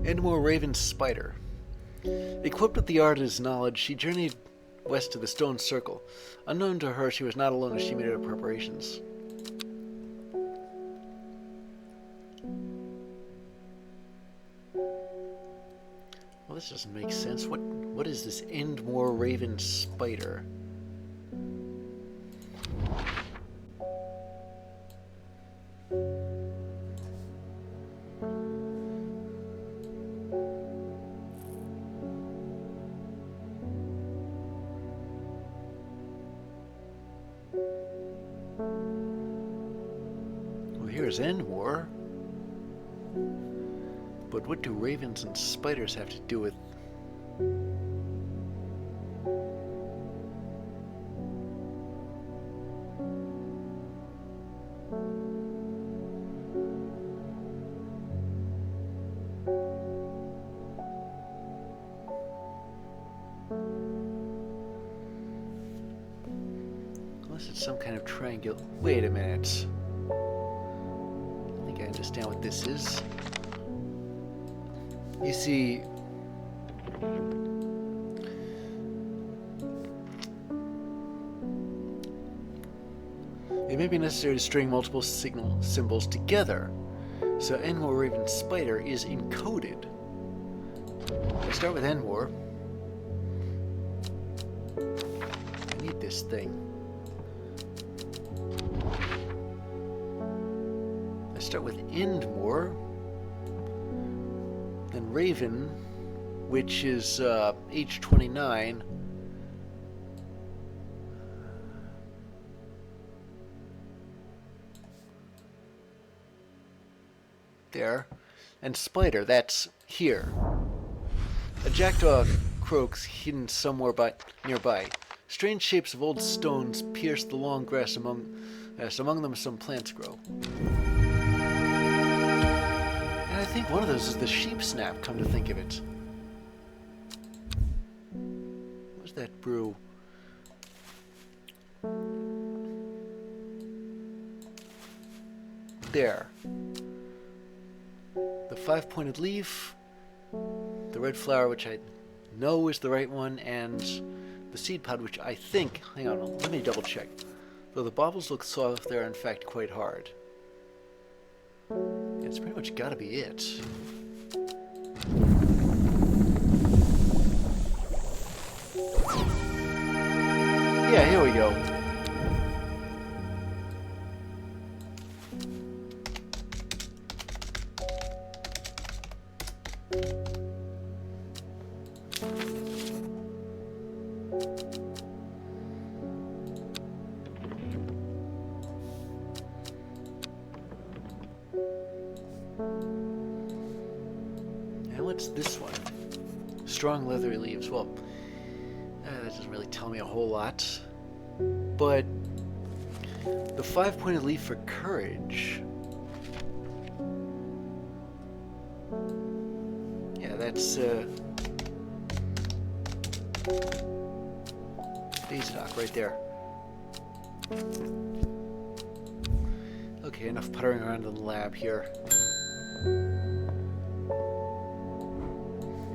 Endmoor Raven Spider. Equipped with the art of his knowledge, she journeyed west to the Stone Circle. Unknown to her, she was not alone as she made her preparations. Well, this doesn't make sense. What is this Endmoor Raven Spider? Well, here's Endmoor. But what do ravens and spiders have to do with... Unless it's some kind of triangle... Wait a minute. I think I understand what this is. You see... It may be necessary to string multiple signal symbols together, so Endmoor Raven Spider is encoded. I start with Endmoor. I need this thing. I start with Endmoor, then Raven, which is H29. There. And Spider, that's here. A jackdaw croaks hidden somewhere nearby. Strange shapes of old stones pierce the long grass among them some plants grow. And I think one of those is the sheep snap, come to think of it. What's that brew? There. The five-pointed leaf, the red flower, which I know is the right one, and the seed pod, which I think... Hang on, let me double check. Though the baubles look soft, they're in fact quite hard. It's pretty much gotta be it. Yeah, here we go. And what's this one? Strong leathery leaves. Well, that doesn't really tell me a whole lot. But the five-pointed leaf for courage. Yeah, that's Daisy Dock right there. Okay, enough puttering around in the lab here.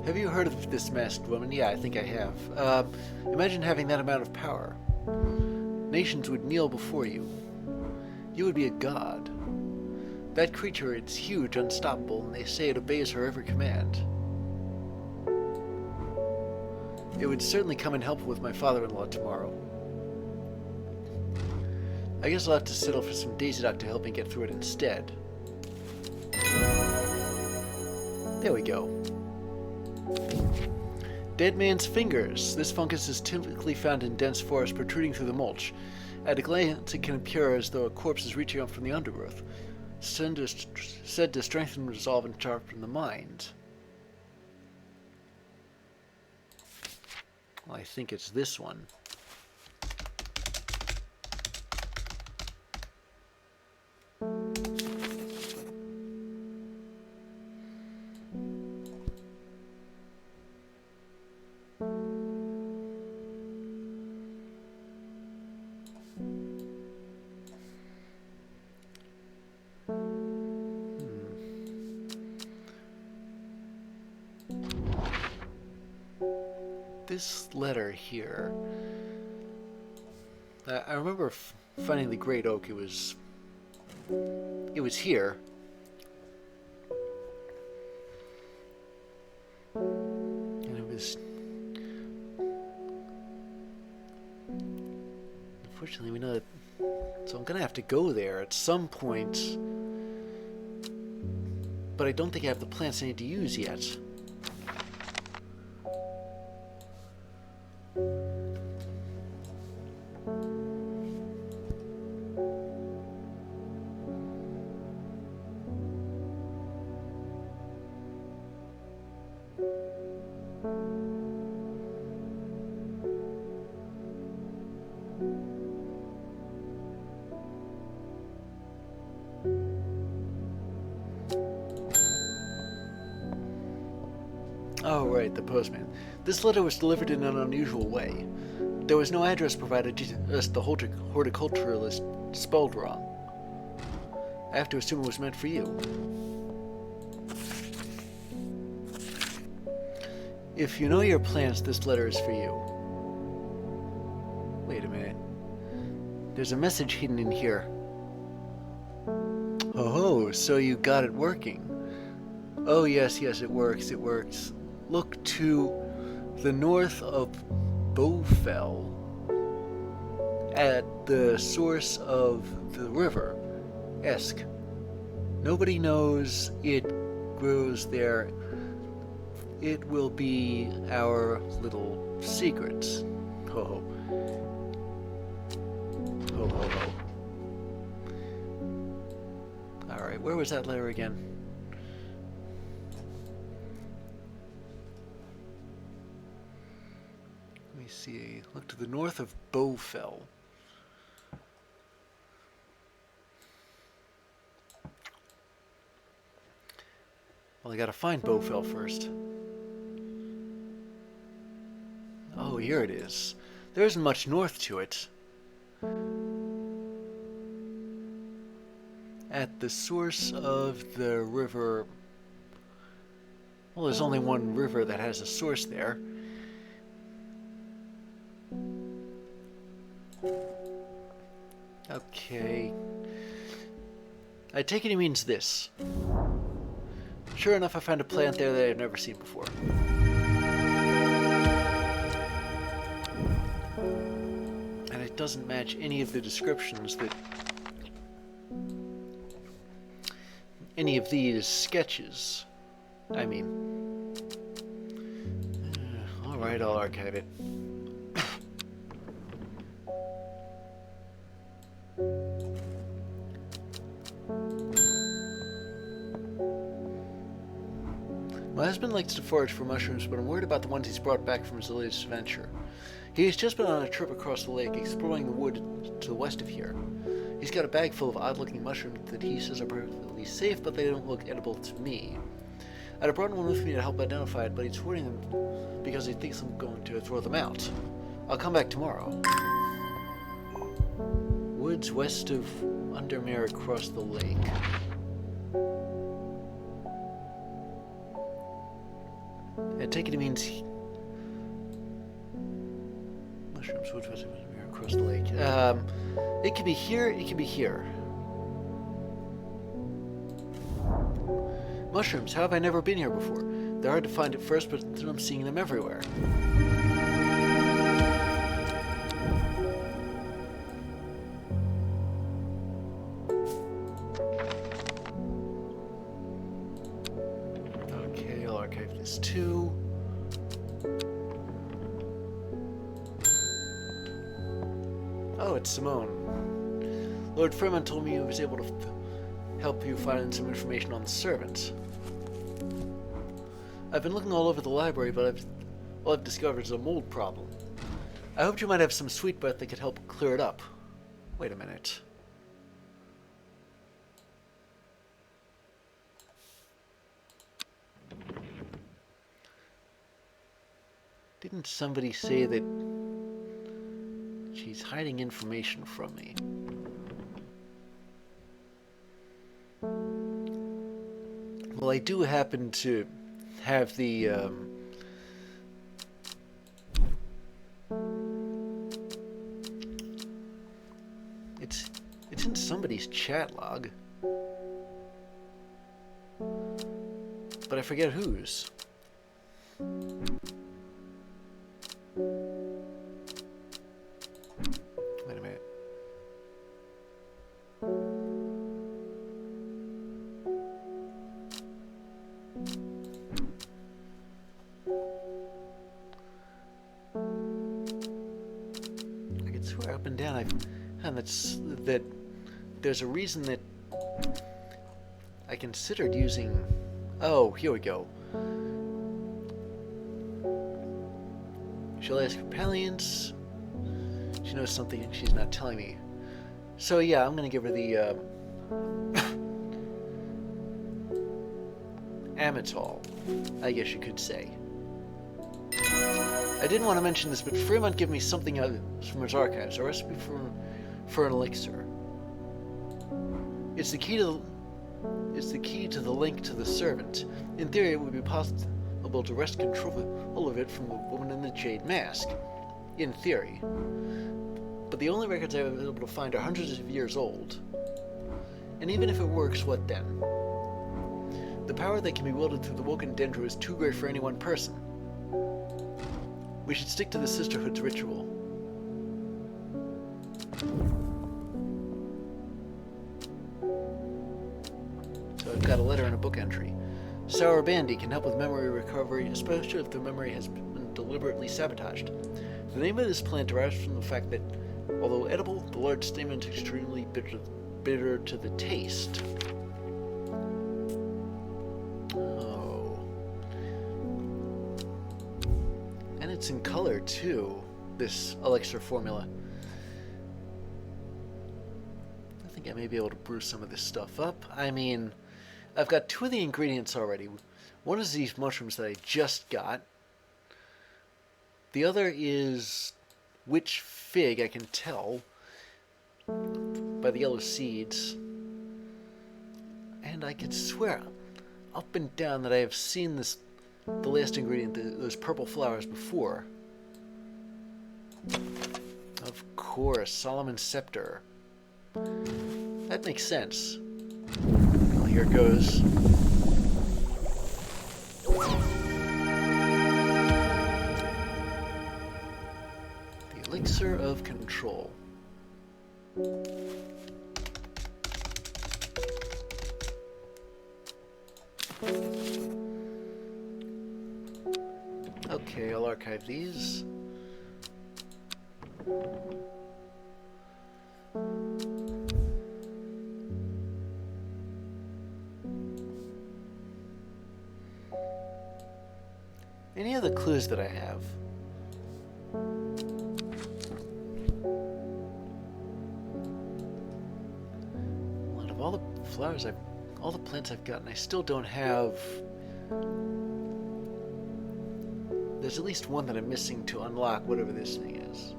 Have you heard of this masked woman? Yeah, I think I have. Imagine having that amount of power. Nations would kneel before you. You would be a god. That creature, it's huge, unstoppable, and they say it obeys her every command. It would certainly come and help with my father-in-law tomorrow. I guess I'll have to settle for some Daisy Dock to help me get through it instead. There we go. Dead man's fingers. This fungus is typically found in dense forests protruding through the mulch. At a glance, it can appear as though a corpse is reaching up from the undergrowth. Said to strengthen resolve and sharpen the mind. Well, I think it's this one. this letter here. I remember finding the great oak. It was here. And it was... Unfortunately, we know that... So I'm gonna have to go there at some point. But I don't think I have the plants I need to use yet. Oh, right, the postman. This letter was delivered in an unusual way. There was no address provided as the horticulturalist spelled wrong. I have to assume it was meant for you. If you know your plants, this letter is for you. Wait a minute. There's a message hidden in here. Oh, so you got it working. Oh, yes, it works, it works. Look to the north of Bowfell, at the source of the river, Esk. Nobody knows it grows there. It will be our little secret. Ho ho. Ho ho ho. Alright, where was that letter again? Let me see. Look to the north of Bowfell. Well, I gotta find Bowfell first. Oh, here it is. There isn't much north to it. At the source of the river... Well, there's only one river that has a source there. Okay. I take it he means this. Sure enough, I found a plant there that I've never seen before. And it doesn't match any of the descriptions that... any of these sketches. I mean... Alright, I'll archive it. My husband likes to forage for mushrooms, but I'm worried about the ones he's brought back from his latest adventure. He has just been on a trip across the lake, exploring the wood to the west of here. He's got a bag full of odd-looking mushrooms that he says are perfectly safe, but they don't look edible to me. I'd have brought one with me to help identify it, but he's hoarding them because he thinks I'm going to throw them out. I'll come back tomorrow. Woods west of Endmoor across the lake. I take it means mushrooms, woods west of Endmoor across the lake. It could be here, it could be here. Mushrooms, how have I never been here before? They're hard to find at first, but I'm seeing them everywhere. Okay, I'll archive this too. Oh, it's Simone. Lord Freeman told me he was able to help you find some information on the servant. I've been looking all over the library, but all I've discovered is a mold problem. I hoped you might have some sweet breath that could help clear it up. Wait a minute. Didn't somebody say that she's hiding information from me? Well, I do happen to have the somebody's chat log. But I forget whose. Wait a minute. I could swear up and down that there's a reason that I considered using. Oh, here we go. She'll ask for palliance. She knows something she's not telling me. So yeah, I'm gonna give her the Amitol, I guess you could say. I didn't want to mention this, but Fremont gave me something from his archives, a recipe for an elixir. It's the key to the link to the servant. In theory, it would be possible to wrest control of it from the woman in the jade mask. In theory. But the only records I've been able to find are hundreds of years old. And even if it works, what then? The power that can be wielded through the woken dendro is too great for any one person. We should stick to the Sisterhood's ritual. So I've got a letter and a book entry. Sour Bandy can help with memory recovery, especially if the memory has been deliberately sabotaged. The name of this plant derives from the fact that, although edible, the large stamen is extremely bitter to the taste. Oh. And it's in color, too, this elixir formula. I think I may be able to brew some of this stuff up. I mean, I've got two of the ingredients already. One is these mushrooms that I just got. The other is witch fig, I can tell by the yellow seeds. And I could swear up and down that I have seen the last ingredient, those purple flowers, before. Of course, Solomon's Scepter. That makes sense. Well, here it goes. The Elixir of Control. Okay, I'll archive these. Any other clues that I have? Out of all the flowers all the plants I've gotten, I still don't have. There's at least one that I'm missing to unlock whatever this thing is.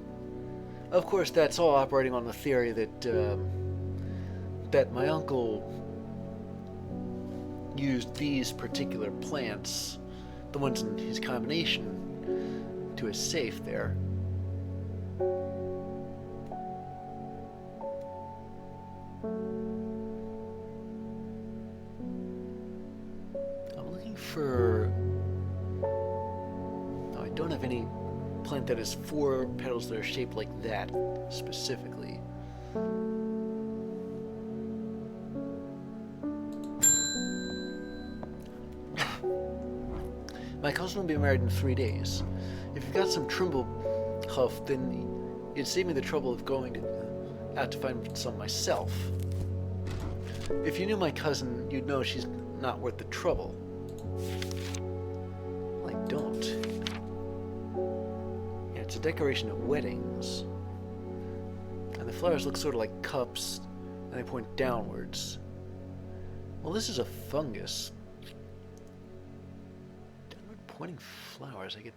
Of course, that's all operating on the theory that that my uncle used these particular plants, the ones in his combination, to his safe there. I'm looking for. No, I don't have any plant that has 4 petals that are shaped like that specifically. My cousin will be married in 3 days. If you've got some Trimble huff, then it'd save me the trouble of going out to find some myself. If you knew my cousin, you'd know she's not worth the trouble. Well, I don't. Yeah, it's a decoration at weddings. And the flowers look sort of like cups, and they point downwards. Well, this is a fungus. Pointing flowers, I could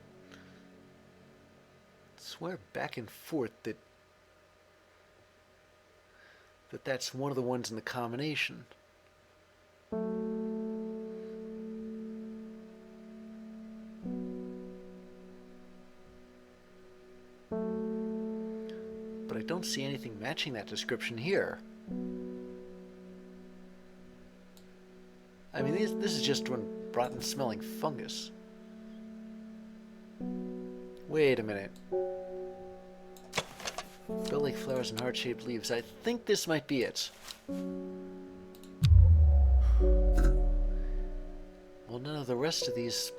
swear back and forth that's one of the ones in the combination. But I don't see anything matching that description here. I mean, this is just one rotten smelling fungus. Wait a minute. Bell like flowers and heart-shaped leaves. I think this might be it. Well, none of the rest of these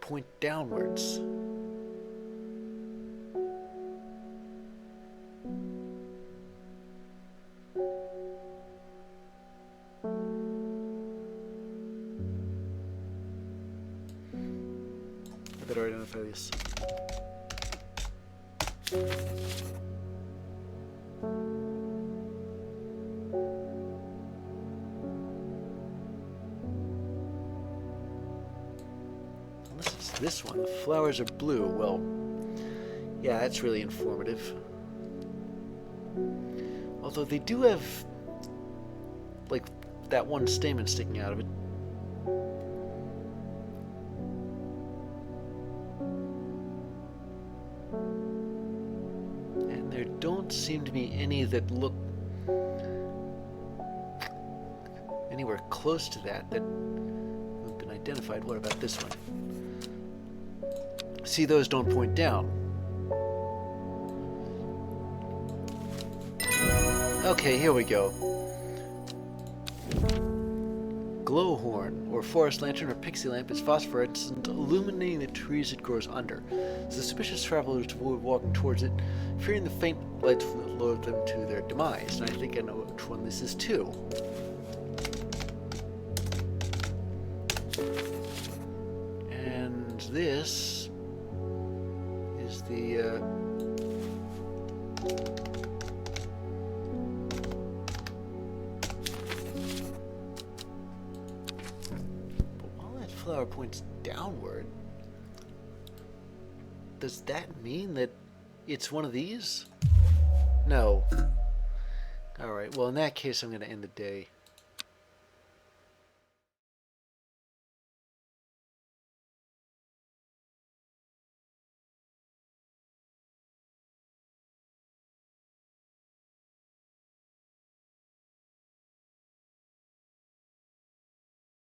point downwards. I better identify these. Unless it's this one. The flowers are blue. Well, yeah, that's really informative. Although they do have, like, that one stamen sticking out of it. And there don't seem to be any that look anywhere close to that have been identified. What about this one? See, those don't point down. Okay, here we go. Glowhorn, or forest lantern, or pixie lamp is phosphorescent, illuminating the trees it grows under. Suspicious travelers avoid walking towards it, fearing the faint lights will lure them to their demise. And I think I know which one this is too. And this is the flower points downward. Does that mean that it's one of these? No. Alright, well in that case I'm going to end the day.